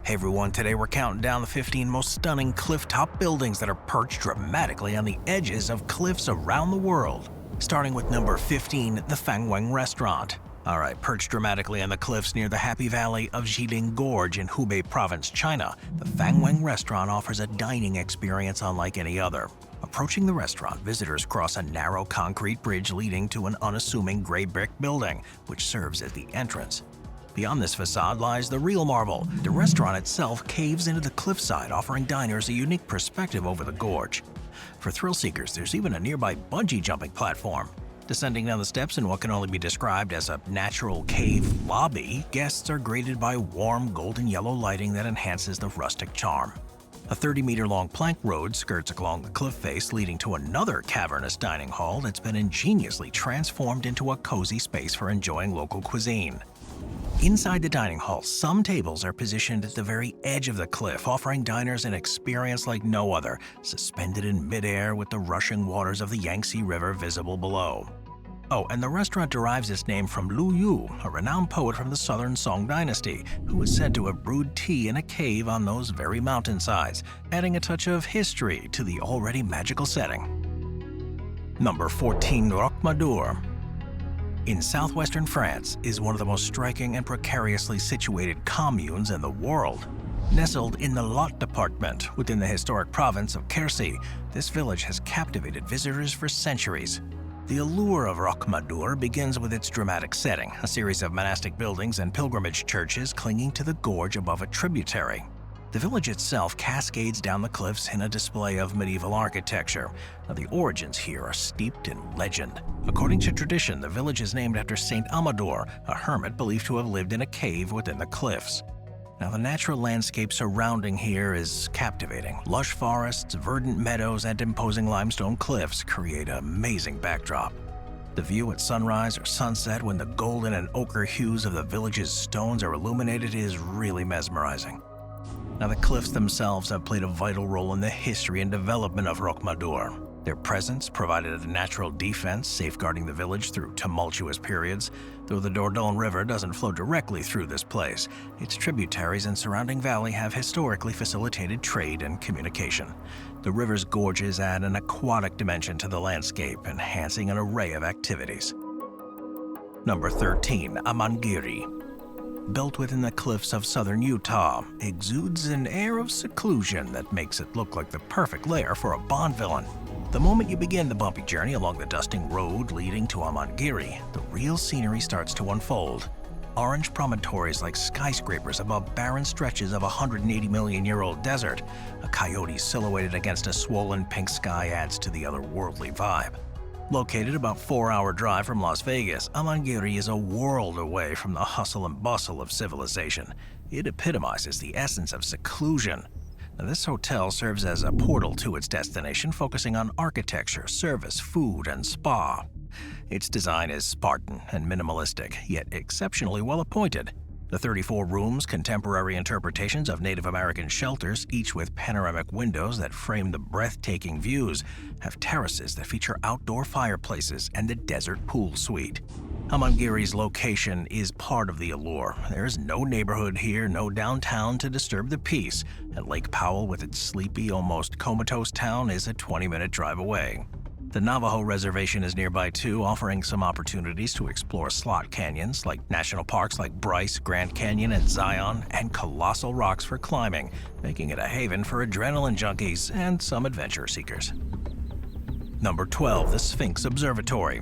Hey everyone, today we're counting down the 15 most stunning clifftop buildings that are perched dramatically on the edges of cliffs around the world. Starting with number 15, the Fang restaurant. Alright, perched dramatically on the cliffs near the Happy Valley of Jilin Gorge in Hubei Province, China, the Fang restaurant offers a dining experience unlike any other. Approaching the restaurant, visitors cross a narrow concrete bridge leading to an unassuming gray brick building, which serves as the entrance. Beyond this facade lies the real marvel. The restaurant itself caves into the cliffside, offering diners a unique perspective over the gorge. For thrill seekers, there's even a nearby bungee jumping platform. Descending down the steps in what can only be described as a natural cave lobby, guests are greeted by warm golden yellow lighting that enhances the rustic charm. A 30-meter-long plank road skirts along the cliff face, leading to another cavernous dining hall that's been ingeniously transformed into a cozy space for enjoying local cuisine. Inside the dining hall, some tables are positioned at the very edge of the cliff, offering diners an experience like no other, suspended in midair with the rushing waters of the Yangtze River visible below. Oh, and the restaurant derives its name from Lu Yu, a renowned poet from the southern Song dynasty, who is said to have brewed tea in a cave on those very mountainsides, adding a touch of history to the already magical setting. Number 14, Mador. In southwestern France is one of the most striking and precariously situated communes in the world. Nestled in the Lot department within the historic province of Quercy, this village has captivated visitors for centuries. The allure of Mador begins with its dramatic setting, a series of monastic buildings and pilgrimage churches clinging to the gorge above a tributary. The village itself cascades down the cliffs in a display of medieval architecture. Now, the origins here are steeped in legend. According to tradition, the village is named after Saint Amador, a hermit believed to have lived in a cave within the cliffs. Now, the natural landscape surrounding here is captivating. Lush forests, verdant meadows, and imposing limestone cliffs create an amazing backdrop. The view at sunrise or sunset, when the golden and ochre hues of the village's stones are illuminated, is really mesmerizing. Now, the cliffs themselves have played a vital role in the history and development of Mador. Their presence provided a natural defense, safeguarding the village through tumultuous periods. Though the Dordogne River doesn't flow directly through this place, its tributaries and surrounding valley have historically facilitated trade and communication. The river's gorges add an aquatic dimension to the landscape, enhancing an array of activities. Number 13, Amangiri. Built within the cliffs of southern Utah, exudes an air of seclusion that makes it look like the perfect lair for a Bond villain. The moment you begin the bumpy journey along the dusting road leading to Amangiri, the real scenery starts to unfold. Orange promontories like skyscrapers above barren stretches of a 180-million-year-old desert. A coyote silhouetted against a swollen pink sky adds to the otherworldly vibe. Located about 4-hour drive from Las Vegas, Amangiri is a world away from the hustle and bustle of civilization. It epitomizes the essence of seclusion. Now, this hotel serves as a portal to its destination, focusing on architecture, service, food, and spa. Its design is Spartan and minimalistic, yet exceptionally well appointed. The 34 rooms, contemporary interpretations of Native American shelters, each with panoramic windows that frame the breathtaking views, have terraces that feature outdoor fireplaces and the desert pool suite. Amangiri's location is part of the allure. There is no neighborhood here, no downtown to disturb the peace, and Lake Powell, with its sleepy, almost comatose town, is a 20-minute drive away. The Navajo Reservation is nearby too, offering some opportunities to explore slot canyons like national parks like Bryce, Grand Canyon, and Zion, and colossal rocks for climbing, making it a haven for adrenaline junkies and some adventure seekers. Number 12, the Sphinx Observatory.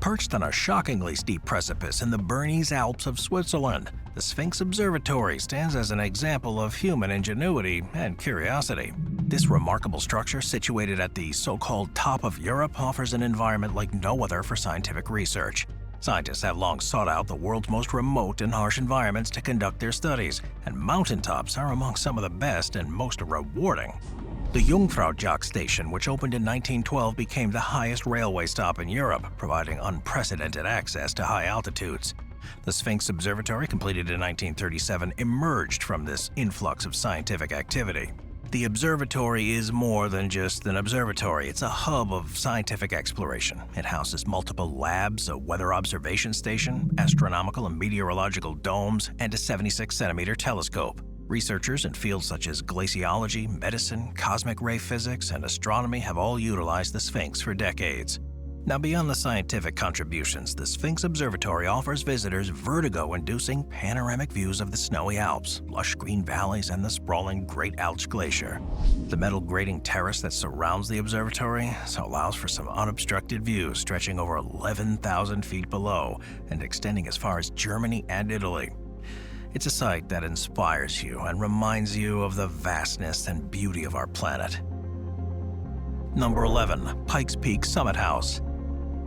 Perched on a shockingly steep precipice in the Bernese Alps of Switzerland, the Sphinx Observatory stands as an example of human ingenuity and curiosity. This remarkable structure, situated at the so-called top of Europe, offers an environment like no other for scientific research. Scientists have long sought out the world's most remote and harsh environments to conduct their studies, and mountaintops are among some of the best and most rewarding. The Jungfraujoch station, which opened in 1912, became the highest railway stop in Europe, providing unprecedented access to high altitudes. The Sphinx Observatory, completed in 1937, emerged from this influx of scientific activity. The observatory is more than just an observatory. It's a hub of scientific exploration. It houses multiple labs, a weather observation station, astronomical and meteorological domes, and a 76-centimeter telescope. Researchers in fields such as glaciology, medicine, cosmic ray physics, and astronomy have all utilized the Sphinx for decades. Now, beyond the scientific contributions, the Sphinx Observatory offers visitors vertigo-inducing panoramic views of the snowy Alps, lush green valleys, and the sprawling Great Alps Glacier. The metal grating terrace that surrounds the observatory allows for some unobstructed views stretching over 11,000 feet below and extending as far as Germany and Italy. It's a sight that inspires you and reminds you of the vastness and beauty of our planet. Number 11. Pikes Peak Summit House.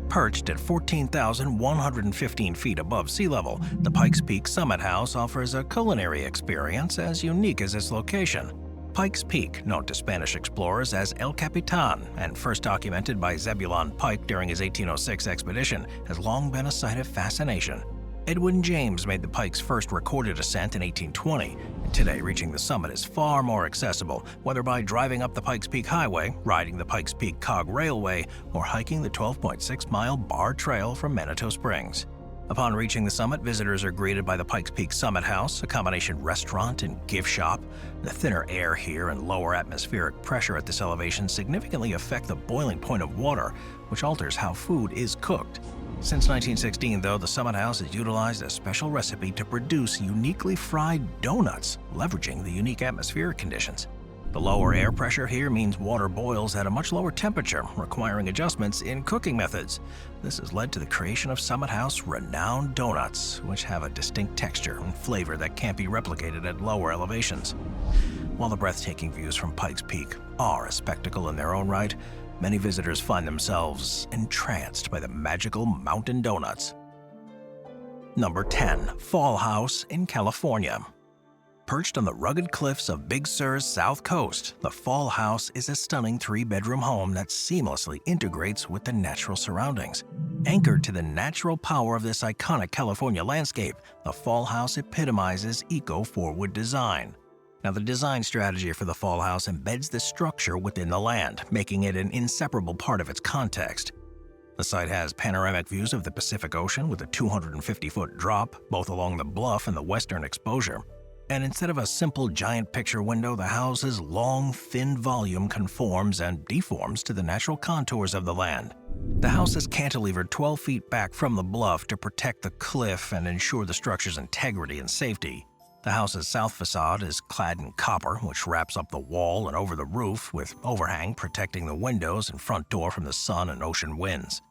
Perched at 14,115 feet above sea level, the Pikes Peak Summit House offers a culinary experience as unique as its location. Pikes Peak, known to Spanish explorers as El Capitan and first documented by Zebulon Pike during his 1806 expedition, has long been a site of fascination. Edwin James made the Pikes' first recorded ascent in 1820, and today reaching the summit is far more accessible, whether by driving up the Pikes Peak Highway, riding the Pikes Peak Cog Railway, or hiking the 12.6-mile Bar Trail from Manitou Springs. Upon reaching the summit, visitors are greeted by the Pikes Peak Summit House, a combination restaurant and gift shop. The thinner air here and lower atmospheric pressure at this elevation significantly affect the boiling point of water, which alters how food is cooked. Since 1916, though, the Summit House has utilized a special recipe to produce uniquely fried donuts, leveraging the unique atmospheric conditions. The lower air pressure here means water boils at a much lower temperature, requiring adjustments in cooking methods. This has led to the creation of Summit House renowned donuts, which have a distinct texture and flavor that can't be replicated at lower elevations. While the breathtaking views from Pikes Peak are a spectacle in their own right, many visitors find themselves entranced by the magical mountain donuts. Number 10. Fall House in California. Perched on the rugged cliffs of Big Sur's south coast, the Fall House is a stunning three-bedroom home that seamlessly integrates with the natural surroundings. Anchored to the natural power of this iconic California landscape, the Fall House epitomizes eco-forward design. Now, the design strategy for the Fall House embeds the structure within the land, making it an inseparable part of its context. The site has panoramic views of the Pacific Ocean with a 250-foot drop, both along the bluff and the western exposure. And instead of a simple giant picture window, the house's long, thin volume conforms and deforms to the natural contours of the land. The house is cantilevered 12 feet back from the bluff to protect the cliff and ensure the structure's integrity and safety. The house's south facade is clad in copper, which wraps up the wall and over the roof, with overhang protecting the windows and front door from the sun and ocean winds.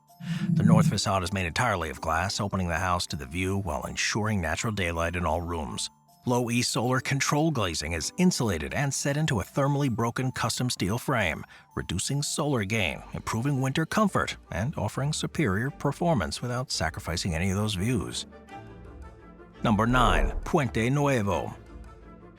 The north facade is made entirely of glass, opening the house to the view while ensuring natural daylight in all rooms. Low-E solar control glazing is insulated and set into a thermally broken custom steel frame, reducing solar gain, improving winter comfort, and offering superior performance without sacrificing any of those views. Number 9. Puente Nuevo.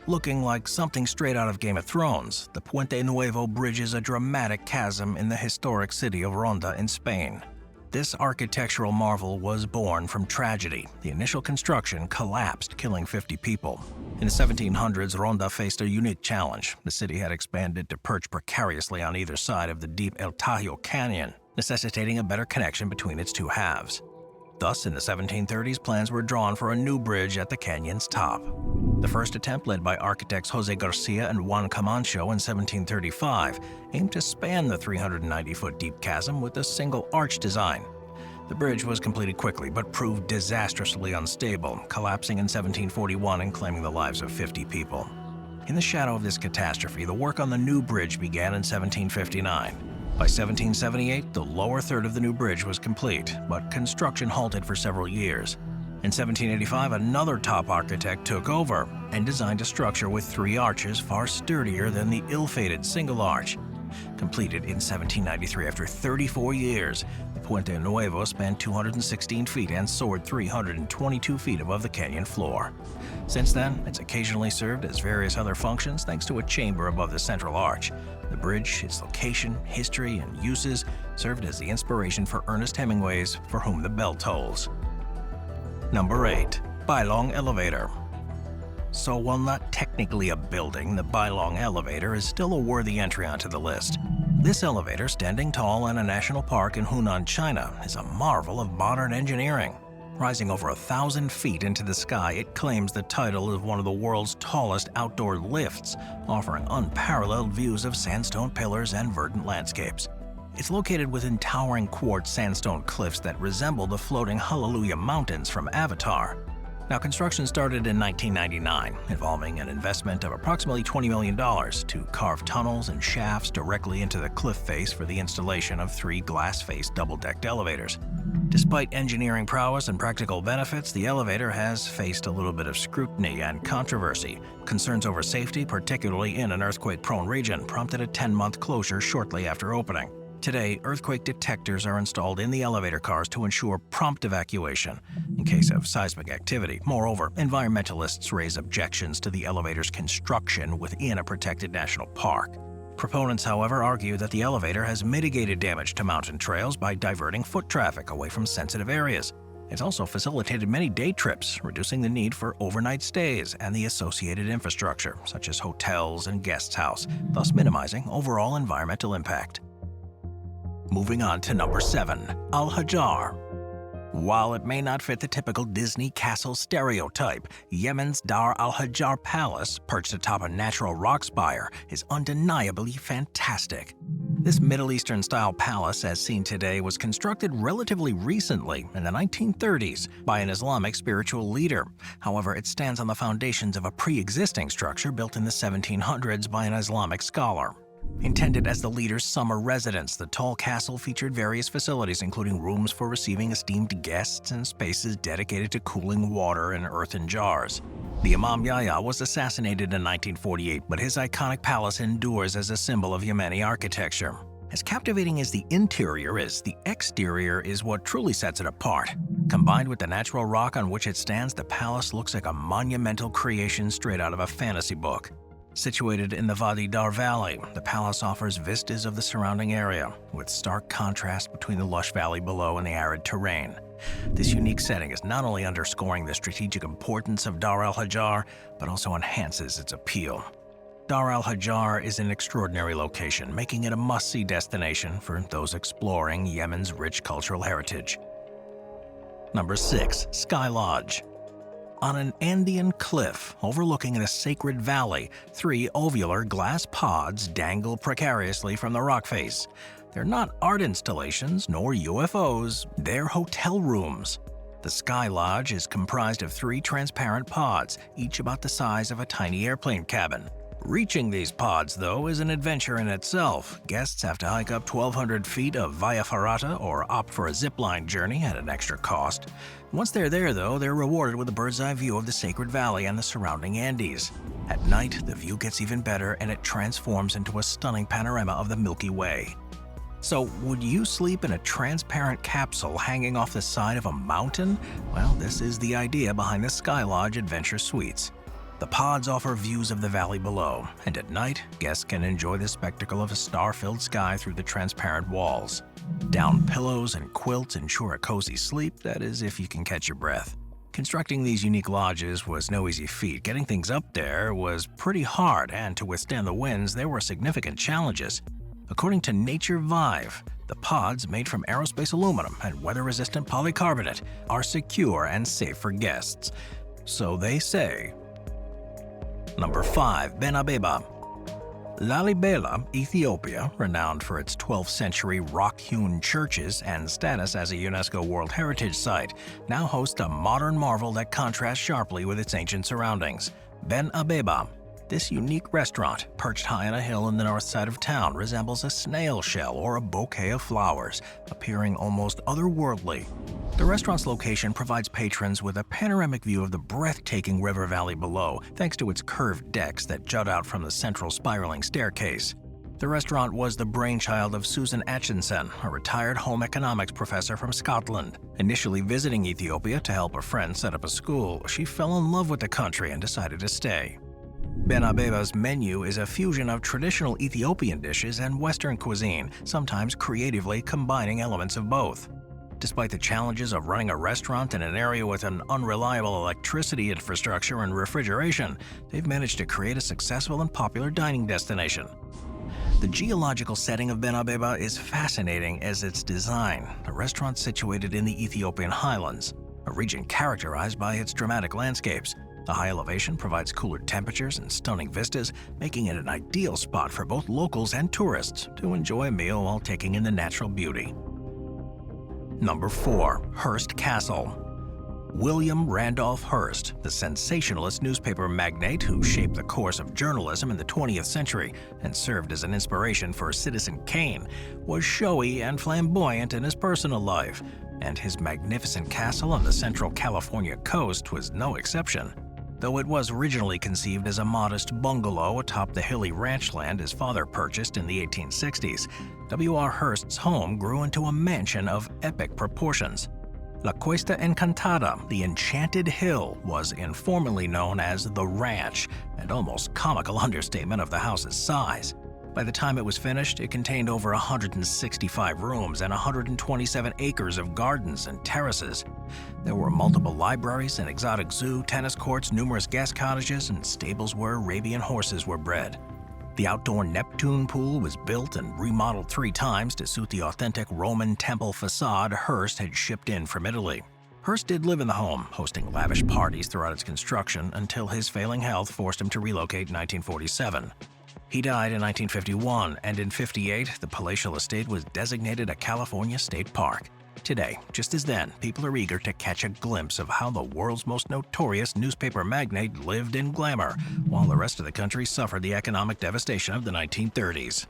Looking like something straight out of Game of Thrones, the Puente Nuevo bridges a dramatic chasm in the historic city of Ronda in Spain. This architectural marvel was born from tragedy. The initial construction collapsed, killing 50 people. In the 1700s, Ronda faced a unique challenge. The city had expanded to perch precariously on either side of the deep El Tajo Canyon, necessitating a better connection between its two halves. Thus, in the 1730s, plans were drawn for a new bridge at the canyon's top. The first attempt, led by architects Jose Garcia and Juan Camacho in 1735, aimed to span the 390-foot deep chasm with a single arch design. The bridge was completed quickly but proved disastrously unstable, collapsing in 1741 and claiming the lives of 50 people. In the shadow of this catastrophe, the work on the new bridge began in 1759. By 1778, the lower third of the new bridge was complete, but construction halted for several years. In 1785, another top architect took over and designed a structure with 3 arches far sturdier than the ill-fated single arch. Completed in 1793 after 34 years, the Puente Nuevo spanned 216 feet and soared 322 feet above the canyon floor. Since then, it's occasionally served as various other functions thanks to a chamber above the central arch. The bridge, its location, history, and uses served as the inspiration for Ernest Hemingway's For Whom the Bell Tolls. Number 8. Bailong Elevator. So while not technically a building, the Bailong Elevator is still a worthy entry onto the list. This elevator, standing tall in a national park in Hunan, China, is a marvel of modern engineering. Rising over 1,000 feet into the sky, it claims the title of one of the world's tallest outdoor lifts, offering unparalleled views of sandstone pillars and verdant landscapes. It's located within towering quartz sandstone cliffs that resemble the floating Hallelujah Mountains from Avatar. Now, construction started in 1999, involving an investment of approximately $20 million to carve tunnels and shafts directly into the cliff face for the installation of 3 glass-faced double-decked elevators. Despite engineering prowess and practical benefits, the elevator has faced a little bit of scrutiny and controversy. Concerns over safety, particularly in an earthquake-prone region, prompted a 10-month closure shortly after opening. Today, earthquake detectors are installed in the elevator cars to ensure prompt evacuation in case of seismic activity. Moreover, environmentalists raise objections to the elevator's construction within a protected national park. Proponents, however, argue that the elevator has mitigated damage to mountain trails by diverting foot traffic away from sensitive areas. It's also facilitated many day trips, reducing the need for overnight stays and the associated infrastructure, such as hotels and guest house, thus minimizing overall environmental impact. Moving on to number 7, alHajar. While it may not fit the typical Disney castle stereotype, Yemen's Dar alHajar Palace, perched atop a natural rock spire, is undeniably fantastic. This Middle Eastern-style palace, as seen today, was constructed relatively recently, in the 1930s, by an Islamic spiritual leader. However, it stands on the foundations of a pre-existing structure built in the 1700s by an Islamic scholar. Intended as the leader's summer residence, the tall castle featured various facilities, including rooms for receiving esteemed guests and spaces dedicated to cooling water in earthen jars. The Imam Yahya was assassinated in 1948, but his iconic palace endures as a symbol of Yemeni architecture. As captivating as the interior is, the exterior is what truly sets it apart. Combined with the natural rock on which it stands, the palace looks like a monumental creation straight out of a fantasy book. Situated in the Wadi Dar Valley, the palace offers vistas of the surrounding area, with stark contrast between the lush valley below and the arid terrain. This unique setting is not only underscoring the strategic importance of Dar alHajar, but also enhances its appeal. Dar alHajar is an extraordinary location, making it a must-see destination for those exploring Yemen's rich cultural heritage. Number 6, Sky Lodge. On an Andean cliff overlooking a sacred valley, 3 ovular glass pods dangle precariously from the rock face. They're not art installations nor UFOs, they're hotel rooms. The Sky Lodge is comprised of 3 transparent pods, each about the size of a tiny airplane cabin. Reaching these pods, though, is an adventure in itself. Guests have to hike up 1,200 feet of Via Ferrata or opt for a zipline journey at an extra cost. Once they're there, though, they're rewarded with a bird's-eye view of the Sacred Valley and the surrounding Andes. At night, the view gets even better and it transforms into a stunning panorama of the Milky Way. So, would you sleep in a transparent capsule hanging off the side of a mountain? Well, this is the idea behind the Sky Lodge Adventure Suites. The pods offer views of the valley below, and at night, guests can enjoy the spectacle of a star-filled sky through the transparent walls. Down pillows and quilts ensure a cozy sleep, that is, if you can catch your breath. Constructing these unique lodges was no easy feat. Getting things up there was pretty hard, and to withstand the winds, there were significant challenges. According to Nature Vive, the pods, made from aerospace aluminum and weather-resistant polycarbonate, are secure and safe for guests. So they say. Number 5, Bena Bomb. Lalibela, Ethiopia, renowned for its 12th century rock-hewn churches and status as a UNESCO World Heritage Site, now hosts a modern marvel that contrasts sharply with its ancient surroundings. Bena Bomb. This unique restaurant, perched high on a hill in the north side of town, resembles a snail shell or a bouquet of flowers, appearing almost otherworldly. The restaurant's location provides patrons with a panoramic view of the breathtaking river valley below, thanks to its curved decks that jut out from the central spiraling staircase. The restaurant was the brainchild of Susan Atchison, a retired home economics professor from Scotland. Initially visiting Ethiopia to help a friend set up a school, she fell in love with the country and decided to stay. Bena Bomb's menu is a fusion of traditional Ethiopian dishes and Western cuisine, sometimes creatively combining elements of both. Despite the challenges of running a restaurant in an area with an unreliable electricity infrastructure and refrigeration, they've managed to create a successful and popular dining destination. The geological setting of Bena Bomb is fascinating as its design. The restaurant's situated in the Ethiopian highlands. a region characterized by its dramatic landscapes. The high elevation provides cooler temperatures and stunning vistas, making it an ideal spot for both locals and tourists to enjoy a meal while taking in the natural beauty. Number 4. Hurst Castle. William Randolph Hearst, the sensationalist newspaper magnate who shaped the course of journalism in the 20th century and served as an inspiration for Citizen Kane, was showy and flamboyant in his personal life, and his magnificent castle on the central California coast was no exception. Though it was originally conceived as a modest bungalow atop the hilly ranch land his father purchased in the 1860s, W.R. Hearst's home grew into a mansion of epic proportions. La Cuesta Encantada, the Enchanted Hill, was informally known as the Ranch, an almost comical understatement of the house's size. By the time it was finished, it contained over 165 rooms and 127 acres of gardens and terraces. There were multiple libraries, an exotic zoo, tennis courts, numerous guest cottages, and stables where Arabian horses were bred. The outdoor Neptune pool was built and remodeled 3 times to suit the authentic Roman temple facade Hearst had shipped in from Italy. Hearst did live in the home, hosting lavish parties throughout its construction until his failing health forced him to relocate in 1947. He died in 1951, and in 1958, the palatial estate was designated a California state park. Today, just as then, people are eager to catch a glimpse of how the world's most notorious newspaper magnate lived in glamour, while the rest of the country suffered the economic devastation of the 1930s.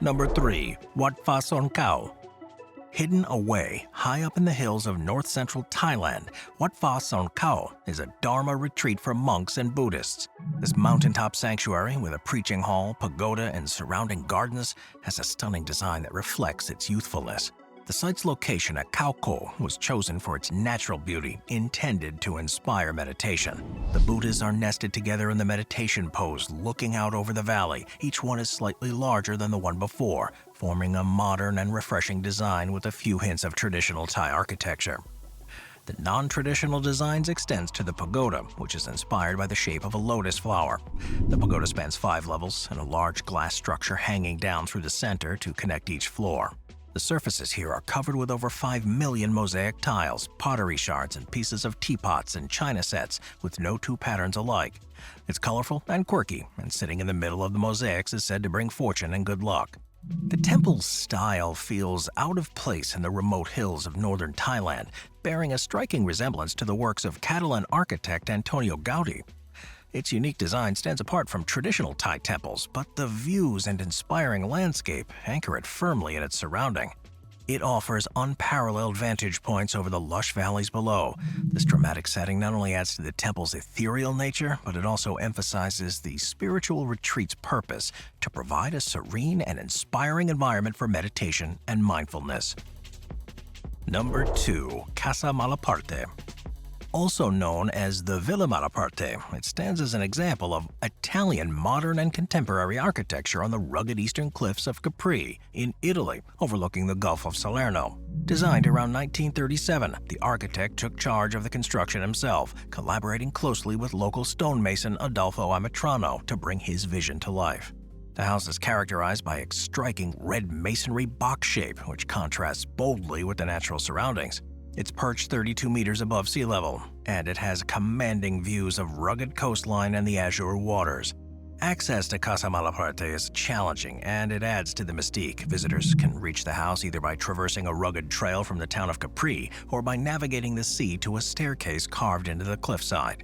Number 3. Wat Sona. Hidden away high up in the hills of north-central Thailand, Wat Sona is a Dharma retreat for monks and Buddhists. This mountaintop sanctuary, with a preaching hall, pagoda, and surrounding gardens, has a stunning design that reflects its youthfulness. The site's location at Khao Ko was chosen for its natural beauty, intended to inspire meditation. The Buddhas are nested together in the meditation pose, looking out over the valley. Each one is slightly larger than the one before, forming a modern and refreshing design with a few hints of traditional Thai architecture. The non-traditional designs extends to the pagoda, which is inspired by the shape of a lotus flower. The pagoda spans 5 levels and a large glass structure hanging down through the center to connect each floor. The surfaces here are covered with over 5 million mosaic tiles, pottery shards, and pieces of teapots and china sets with no 2 patterns alike. It's colorful and quirky, and sitting in the middle of the mosaics is said to bring fortune and good luck. The temple's style feels out of place in the remote hills of northern Thailand, bearing a striking resemblance to the works of Catalan architect Antonio Gaudí. Its unique design stands apart from traditional Thai temples, but the views and inspiring landscape anchor it firmly in its surrounding. It offers unparalleled vantage points over the lush valleys below. This dramatic setting not only adds to the temple's ethereal nature, but it also emphasizes the spiritual retreat's purpose to provide a serene and inspiring environment for meditation and mindfulness. Number 2. Casa Malaparte. Also known as the Villa Malaparte, it stands as an example of Italian modern and contemporary architecture on the rugged eastern cliffs of Capri in Italy, overlooking the Gulf of Salerno. Designed around 1937, the architect took charge of the construction himself, collaborating closely with local stonemason Adolfo Amitrano to bring his vision to life. The house is characterized by its striking red masonry box shape, which contrasts boldly with the natural surroundings. It's perched 32 meters above sea level, and it has commanding views of rugged coastline and the azure waters. Access to Casa Malaparte is challenging, and it adds to the mystique. Visitors can reach the house either by traversing a rugged trail from the town of Capri or by navigating the sea to a staircase carved into the cliffside.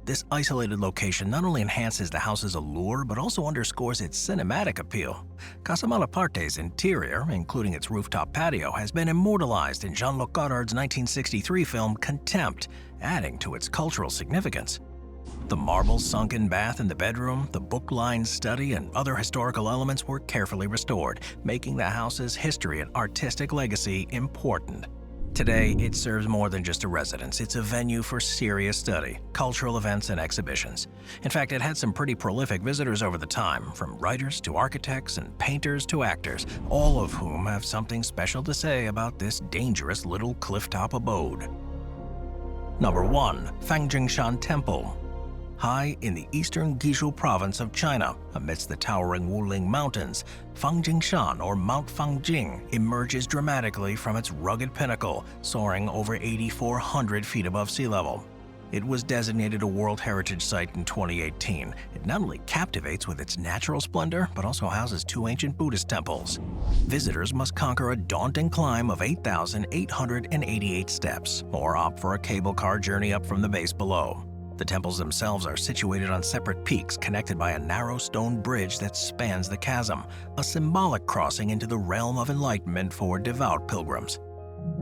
This isolated location not only enhances the house's allure, but also underscores its cinematic appeal. Casa Malaparte's interior, including its rooftop patio, has been immortalized in Jean-Luc Godard's 1963 film Contempt, adding to its cultural significance. The marble sunken bath in the bedroom, the book-lined study, and other historical elements were carefully restored, making the house's history and artistic legacy important. Today, it serves more than just a residence. It's a venue for serious study, cultural events, and exhibitions. In fact, it had some pretty prolific visitors over the time, from writers to architects and painters to actors, all of whom have something special to say about this dangerous little clifftop abode. Number 1. Fang Shan Temple. High in the eastern Guizhou province of China, amidst the towering Wuling Mountains, Shan, or Mount Fangjing, emerges dramatically from its rugged pinnacle, soaring over 8,400 feet above sea level. It was designated a World Heritage Site in 2018. It not only captivates with its natural splendor, but also houses 2 ancient Buddhist temples. Visitors must conquer a daunting climb of 8,888 steps, or opt for a cable car journey up from the base below. The temples themselves are situated on separate peaks connected by a narrow stone bridge that spans the chasm, a symbolic crossing into the realm of enlightenment for devout pilgrims.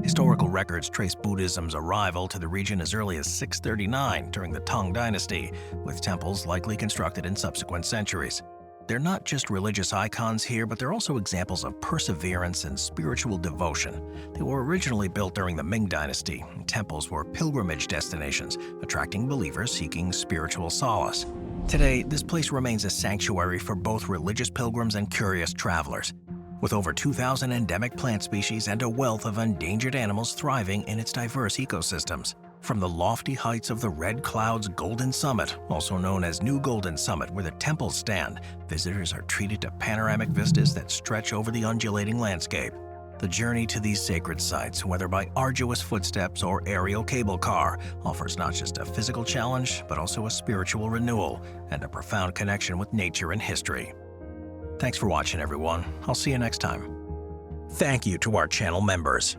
Historical records trace Buddhism's arrival to the region as early as 639 during the Tang Dynasty, with temples likely constructed in subsequent centuries. They're not just religious icons here, but they're also examples of perseverance and spiritual devotion. They were originally built during the Ming Dynasty. Temples were pilgrimage destinations, attracting believers seeking spiritual solace. Today, this place remains a sanctuary for both religious pilgrims and curious travelers. With over 2,000 endemic plant species and a wealth of endangered animals thriving in its diverse ecosystems. From the lofty heights of the Red Cloud's Golden Summit, also known as New Golden Summit, where the temples stand, visitors are treated to panoramic vistas that stretch over the undulating landscape. The journey to these sacred sites, whether by arduous footsteps or aerial cable car, offers not just a physical challenge, but also a spiritual renewal and a profound connection with nature and history. Thanks for watching, everyone. I'll see you next time. Thank you to our channel members.